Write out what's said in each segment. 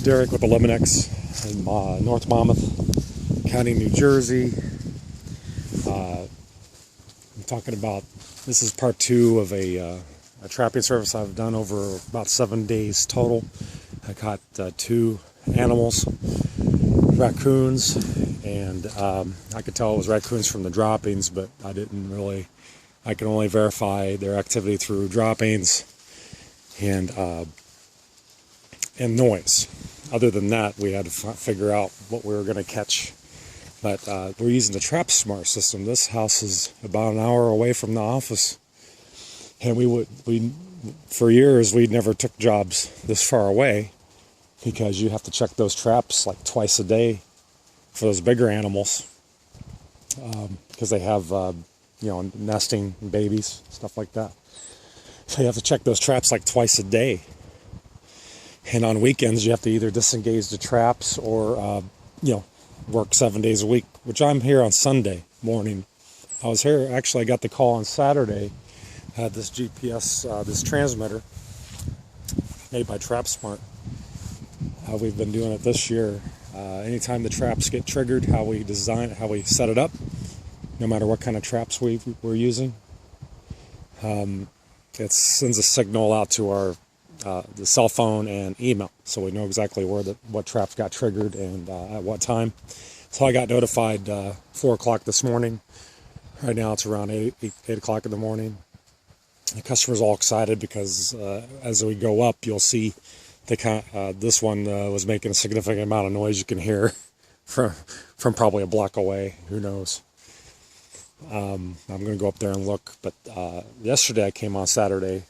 Derek with Eliminex in North Monmouth County, New Jersey. I'm talking about, this is part 2 of a trapping service I've done over about 7 days total. I caught 2 animals, raccoons, and I could tell it was raccoons from the droppings, but I could only verify their activity through droppings and noise. Other than that, we had to figure out what we were going to catch. But we're using the Trap Smart system. This house is about an hour away from the office, and for years we never took jobs this far away because you have to check those traps like twice a day for those bigger animals, because they have nesting babies, stuff like that. So you have to check those traps like twice a day. And on weekends, you have to either disengage the traps or, work 7 days a week, which I'm here on Sunday morning. I was here, actually, I got the call on Saturday. I had this GPS, this transmitter made by Trap Smart. We've been doing it this year. Anytime the traps get triggered, how we set it up, no matter what kind of traps we're using, it sends a signal out to our the cell phone and email, so we know exactly what traps got triggered and at what time. So I got notified 4 o'clock this morning. Right now it's around 8 o'clock in the morning. The customer's all excited because as we go up, you'll see this one was making a significant amount of noise. You can hear from probably a block away. Who knows? I'm going to go up there and look. But yesterday I came on Saturday.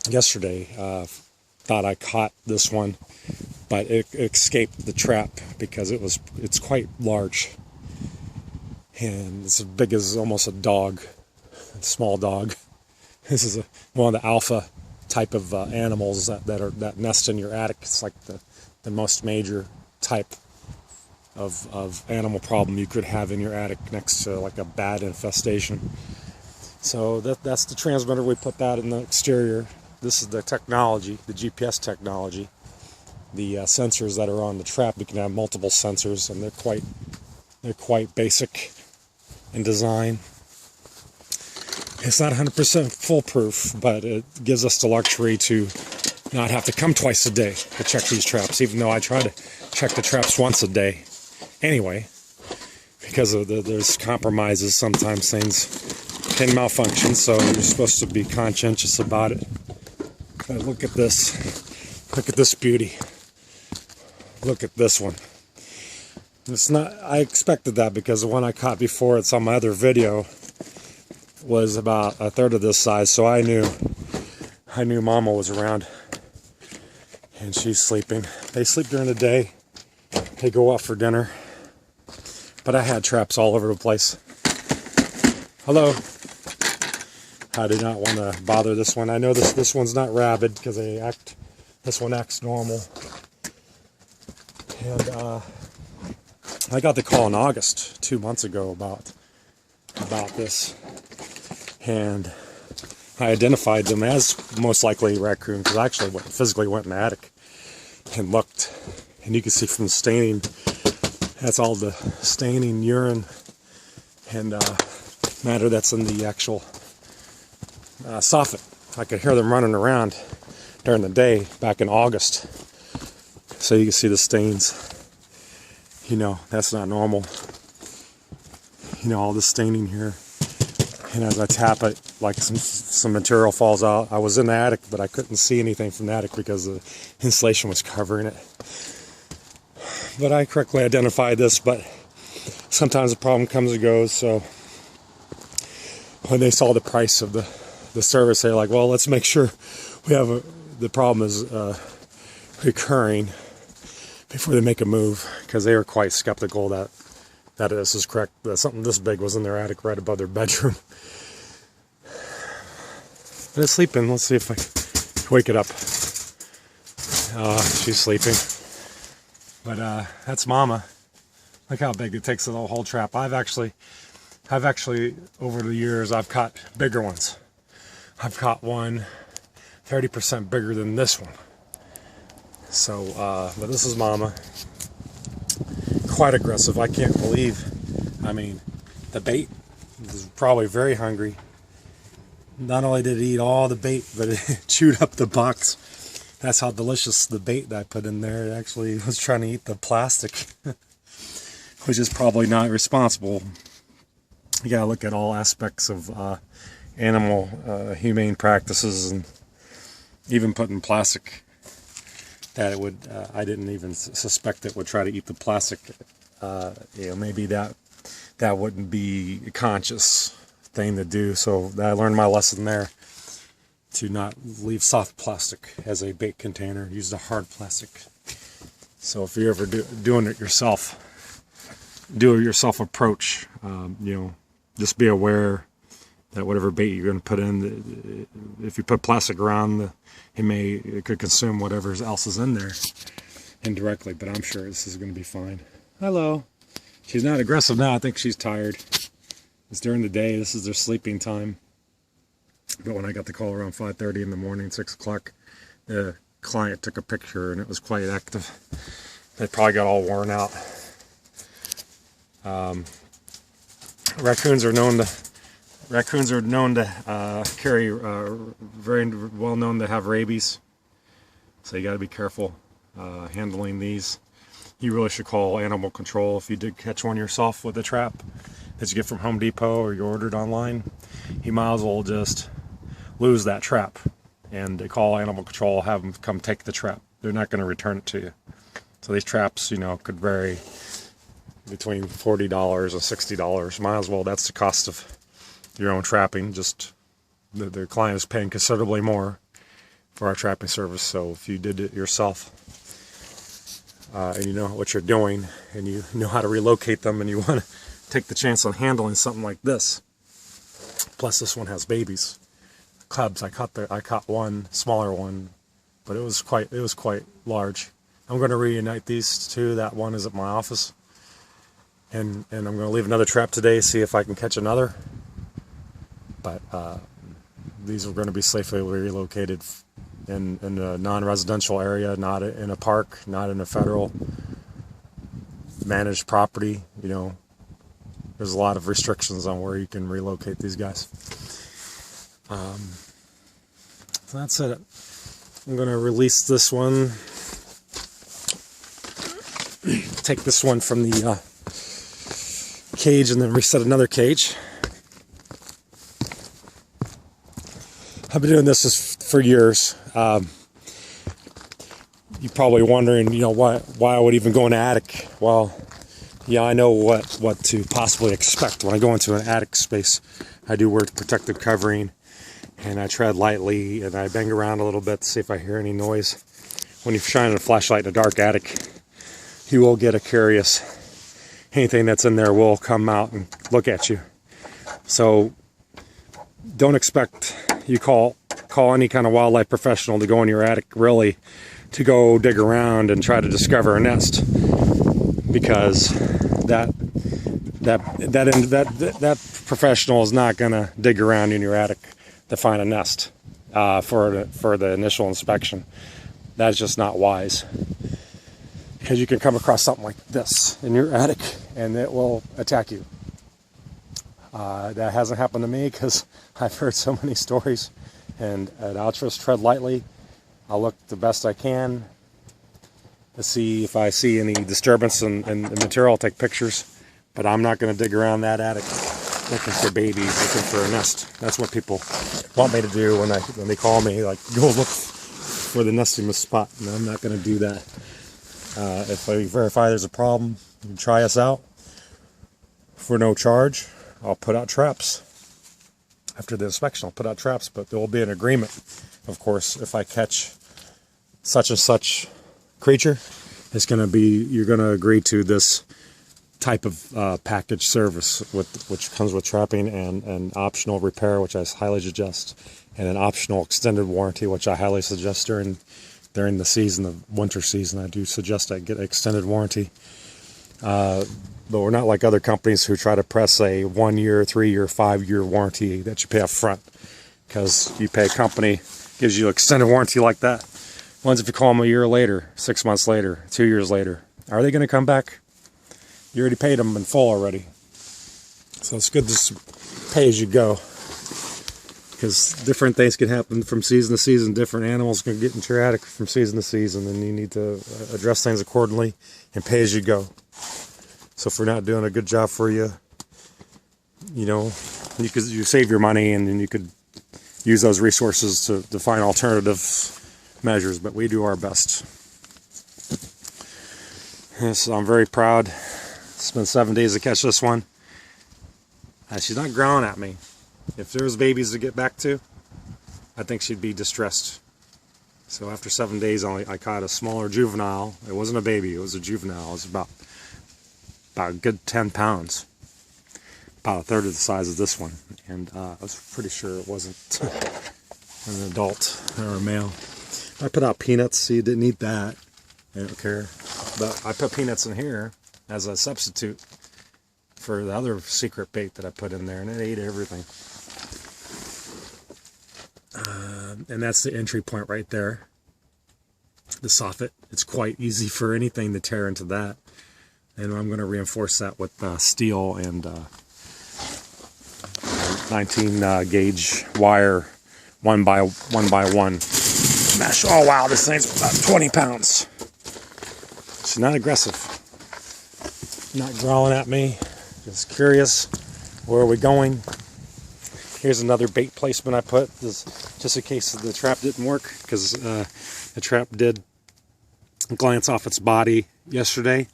Thought I caught this one, but it escaped the trap because it's quite large, and it's as big as almost a dog, a small dog. This is one of the alpha type of animals that nest in your attic. It's like the most major type of animal problem you could have in your attic next to like a bat infestation. So that's the transmitter. We put that in the exterior. This is the technology, the GPS technology. The sensors that are on the trap, you can have multiple sensors, and they're quite basic in design. It's not 100% foolproof, but it gives us the luxury to not have to come twice a day to check these traps, even though I try to check the traps once a day anyway, because of there's compromises. Sometimes things can malfunction, so you're supposed to be conscientious about it. But look at this. Look at this beauty. Look at this one. It's not, I expected that because the one I caught before, it's on my other video, was about a third of this size, so I knew Mama was around, and she's sleeping. They sleep during the day. They go out for dinner. But I had traps all over the place. Hello. I did not want to bother this one. I know this one's not rabid because this one acts normal. And I got the call in August, 2 months ago, about this, and I identified them as most likely raccoon because I actually physically went in the attic and looked, and you can see from the staining, that's all the staining, urine, and matter that's in the actual soffit. I could hear them running around during the day back in August. So you can see the stains. That's not normal. All the staining here. And as I tap it, like some material falls out. I was in the attic, but I couldn't see anything from the attic because the insulation was covering it. But I correctly identified this, but sometimes the problem comes and goes. So when they saw the price of the service, they're like, well, let's make sure the problem is recurring before they make a move, because they were quite skeptical that this is correct, that something this big was in their attic right above their bedroom. But it's sleeping. Let's see if I can wake it up. She's sleeping. But that's Mama. Look how big it takes the whole trap. I've actually over the years, I've caught bigger ones. I've caught one 30% bigger than this one. So, but this is Mama. Quite aggressive. I can't believe, I mean, the bait was probably very hungry. Not only did it eat all the bait, but it chewed up the box. That's how delicious the bait that I put in there. It actually was trying to eat the plastic, which is probably not responsible. You gotta look at all aspects of animal humane practices, and even putting plastic that it would, I didn't even suspect it would try to eat the plastic. You know, maybe that wouldn't be a conscious thing to do. So I learned my lesson there, to not leave soft plastic as a bait container. Use the hard plastic. So if you're ever doing it yourself, do it yourself approach. You know, just be aware that whatever bait you're going to put in, if you put plastic around, it could consume whatever else is in there indirectly. But I'm sure this is going to be fine. Hello. She's not aggressive now. I think she's tired. It's during the day. This is their sleeping time. But when I got the call around 5:30 in the morning, 6 o'clock, the client took a picture and it was quite active. They probably got all worn out. Raccoons are known to carry, very well known to have rabies. So you got to be careful handling these. You really should call animal control if you did catch one yourself with a trap that you get from Home Depot or you ordered online. You might as well just lose that trap and they call animal control, have them come take the trap. They're not going to return it to you. So these traps, you know, could vary between $40 and $60. Might as well, that's the cost of your own trapping. Just the client is paying considerably more for our trapping service. So if you did it yourself, and you know what you're doing, and you know how to relocate them, and you want to take the chance on handling something like this. Plus, this one has babies, cubs. I caught one smaller one, but it was quite large. I'm going to reunite these two. That one is at my office, and I'm going to leave another trap today, see if I can catch another. But these are going to be safely relocated in a non-residential area, not in a park, not in a federal managed property. You know, there's a lot of restrictions on where you can relocate these guys. So that's it. I'm going to release this one. Take this one from the cage and then reset another cage. I've been doing this for years. You're probably wondering, you know, why I would even go in an attic. Well, yeah, I know what to possibly expect when I go into an attic space. I do wear protective covering, and I tread lightly, and I bang around a little bit to see if I hear any noise. When you're shining a flashlight in a dark attic, you will get a curious. Anything that's in there will come out and look at you. So don't expect you call any kind of wildlife professional to go in your attic, really, to go dig around and try to discover a nest, because that professional is not going to dig around in your attic to find a nest for the initial inspection. That's just not wise, because you can come across something like this in your attic and it will attack you. That hasn't happened to me because I've heard so many stories, and I'll just tread lightly. I'll look the best I can to see if I see any disturbance in the material. I'll take pictures, but I'm not going to dig around that attic looking for babies, looking for a nest. That's what people want me to do when they call me, like, go look for the nesting spot, and I'm not going to do that. If I verify there's a problem, you can try us out for no charge. I'll put out traps. After the inspection, I'll put out traps, but there will be an agreement. Of course, if I catch such and such creature, it's going to be, you're going to agree to this type of package service, which comes with trapping and optional repair, which I highly suggest, and an optional extended warranty, which I highly suggest during the season, the winter season. I do suggest I get an extended warranty. But we're not like other companies who try to press a 1 year, 3 year, 5 year warranty that you pay up front, because you pay a company gives you extended warranty like that. Ones if you call them a year later, 6 months later, 2 years later. Are they going to come back? You already paid them in full already. So it's good to pay as you go. Because different things can happen from season to season. Different animals can get erratic from season to season. And you need to address things accordingly and pay as you go. So if we're not doing a good job for you, you know, you save your money and then you could use those resources to find alternative measures. But we do our best. So I'm very proud. It's been 7 days to catch this one. She's not growling at me. If there was babies to get back to, I think she'd be distressed. So after 7 days, I caught a smaller juvenile. It wasn't a baby, it was a juvenile. It was about a good 10 pounds. About a third of the size of this one. And I was pretty sure it wasn't an adult or a male. I put out peanuts, so you didn't eat that. I don't care. But I put peanuts in here as a substitute for the other secret bait that I put in there, and it ate everything. And that's the entry point right there. The soffit. It's quite easy for anything to tear into that. And I'm going to reinforce that with steel and 19 gauge wire, 1x1 mesh. Oh wow, this thing's about 20 pounds. She's not aggressive. Not growling at me. Just curious. Where are we going? Here's another bait placement I put. This, just in case the trap didn't work, because the trap did glance off its body yesterday,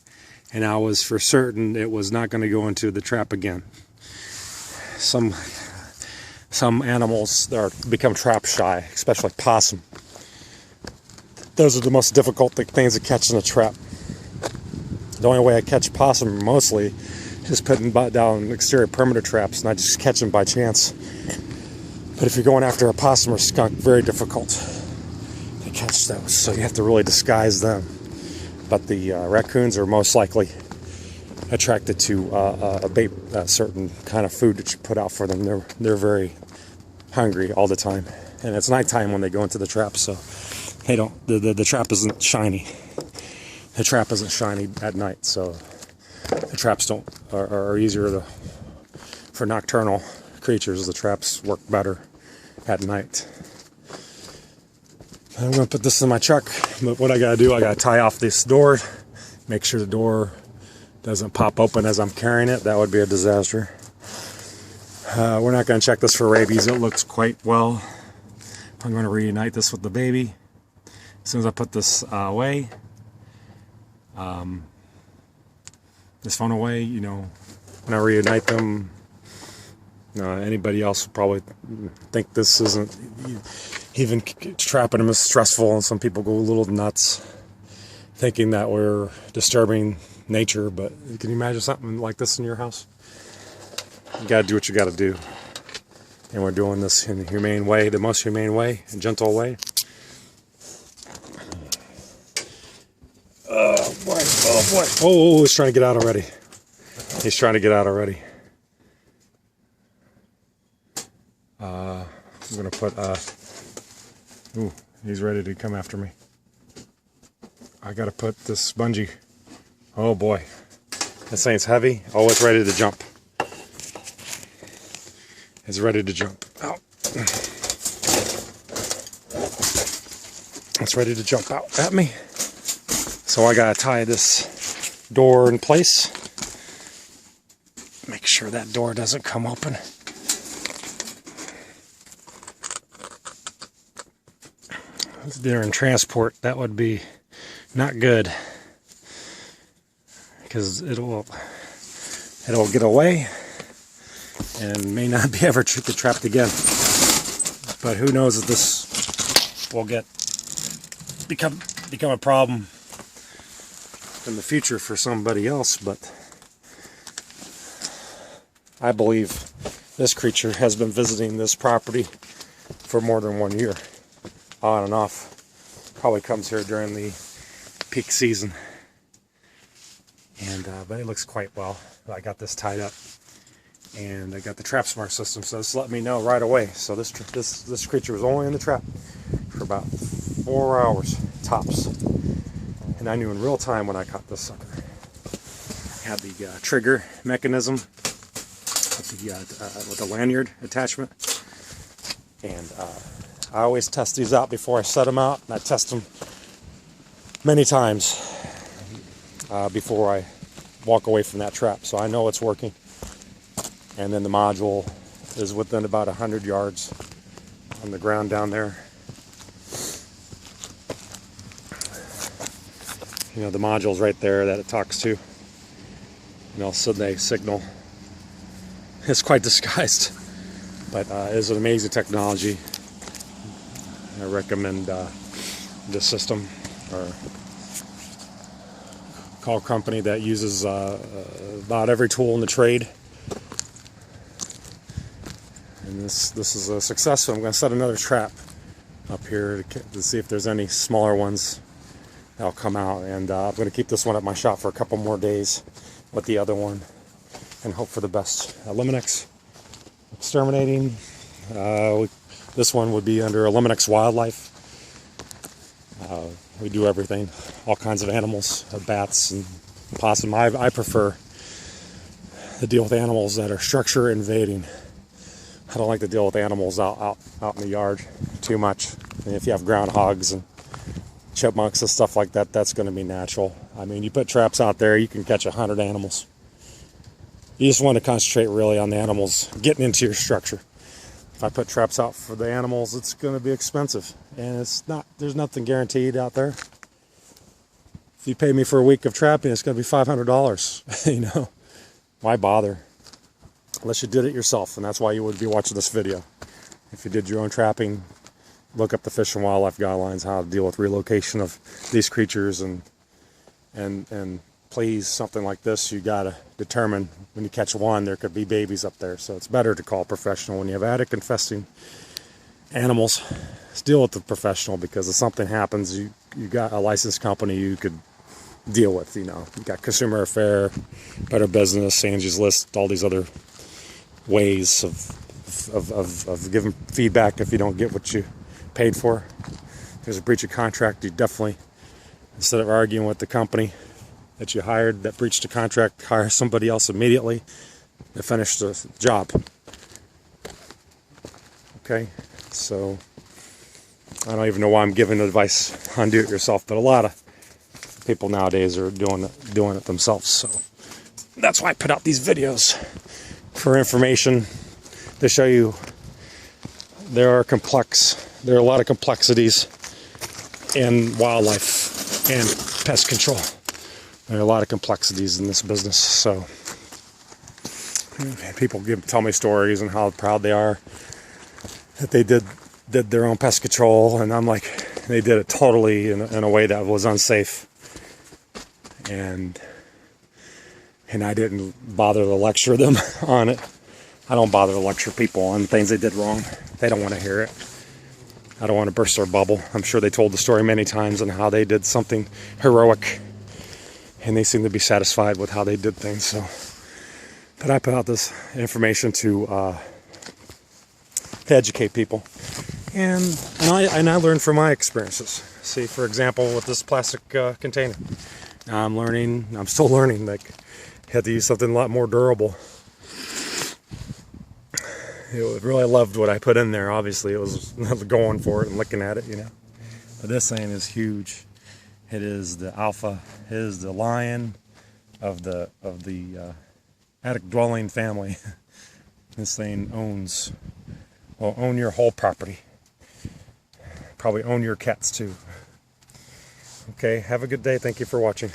and I was for certain it was not going to go into the trap again. Some animals become trap shy, especially possum. Those are the most difficult things to catch in a trap. The only way I catch possum mostly is putting down exterior perimeter traps, and I just catch them by chance. But if you're going after a possum or skunk, very difficult to catch those, so you have to really disguise them. But the raccoons are most likely attracted to a certain kind of food that you put out for them. They're very hungry all the time, and it's nighttime when they go into the trap, so they don't. The trap isn't shiny. The trap isn't shiny at night, so the traps are easier for nocturnal creatures. The traps work better at night. I'm going to put this in my truck, but what I got to do, I got to tie off this door, make sure the door doesn't pop open as I'm carrying it. That would be a disaster. We're not going to check this for rabies. It looks quite well. I'm going to reunite this with the baby. As soon as I put this away, this phone away, you know, when I reunite them, anybody else would probably think this isn't, even trapping them is stressful, and some people go a little nuts thinking that we're disturbing nature. But can you imagine something like this in your house? You gotta do what you gotta do, and we're doing this in a humane way, the most humane way, a gentle way. Oh boy, oh boy. Oh, he's trying to get out already. He's trying to get out already. I'm gonna put, ooh, he's ready to come after me. I gotta put this bungee. Oh boy. This thing's heavy. Oh, it's ready to jump. It's ready to jump out. It's ready to jump out at me. So I gotta tie this door in place. Make sure that door doesn't come open. If they're in transport, that would be not good, because it'll get away and may not be ever trapped again. But who knows if this will become a problem in the future for somebody else. But I believe this creature has been visiting this property for more than 1 year, on and off. Probably comes here during the peak season. And but it looks quite well. I got this tied up, and I got the trap smart system, so this let me know right away. So this creature was only in the trap for about 4 hours, tops. And I knew in real time when I caught this sucker. Had the trigger mechanism with the lanyard attachment. And I always test these out before I set them out. And I test them many times before I walk away from that trap. So I know it's working. And then the module is within about 100 yards on the ground down there. You know, the module's right there that it talks to. And also they signal. It's quite disguised, but it is an amazing technology. I recommend this system, or call a company that uses about every tool in the trade. And this is a success. So I'm going to set another trap up here to see if there's any smaller ones that'll come out. And I'm going to keep this one at my shop for a couple more days with the other one and hope for the best. Eliminex, exterminating. This one would be under Eliminex Wildlife. We do everything, all kinds of animals, bats and possum. I prefer to deal with animals that are structure invading. I don't like to deal with animals out in the yard too much. And if you have groundhogs and chipmunks and stuff like that, that's going to be natural. I mean, you put traps out there, you can catch 100 animals. You just want to concentrate really on the animals getting into your structure. If I put traps out for the animals, it's going to be expensive. And it's not, there's nothing guaranteed out there. If you pay me for a week of trapping, it's going to be $500. You know, why bother? Unless you did it yourself, and that's why you would be watching this video. If you did your own trapping, look up the Fish and Wildlife guidelines, how to deal with relocation of these creatures, and please, something like this, you gotta determine when you catch one, there could be babies up there. So it's better to call a professional when you have attic infesting animals. Deal with the professional, because if something happens, you got a licensed company you could deal with. You know, you got Consumer Affair, Better Business, Angie's List, all these other ways of giving feedback if you don't get what you paid for. If there's a breach of contract, you definitely, instead of arguing with the company that you hired that breached the contract, hire somebody else immediately to finish the job. Okay, so I don't even know why I'm giving advice on do-it-yourself, but a lot of people nowadays are doing it themselves. So that's why I put out these videos, for information, to show you there are a lot of complexities in wildlife and pest control. There are a lot of complexities in this business. So people tell me stories and how proud they are that they did their own pest control, and I'm like, they did it totally in a way that was unsafe, and I didn't bother to lecture them on it. I don't bother to lecture people on things they did wrong. They don't want to hear it. I don't want to burst their bubble. I'm sure they told the story many times on how they did something heroic, and they seem to be satisfied with how they did things. So, but I put out this information to educate people, and I learned from my experiences. See, for example, with this plastic container, I'm still learning. Like, had to use something a lot more durable. It really loved what I put in there. Obviously, it was going for it and looking at it, you know. But this thing is huge. It is the alpha. It is the lion of the attic dwelling family. This thing will own your whole property. Probably own your cats too. Okay, have a good day. Thank you for watching.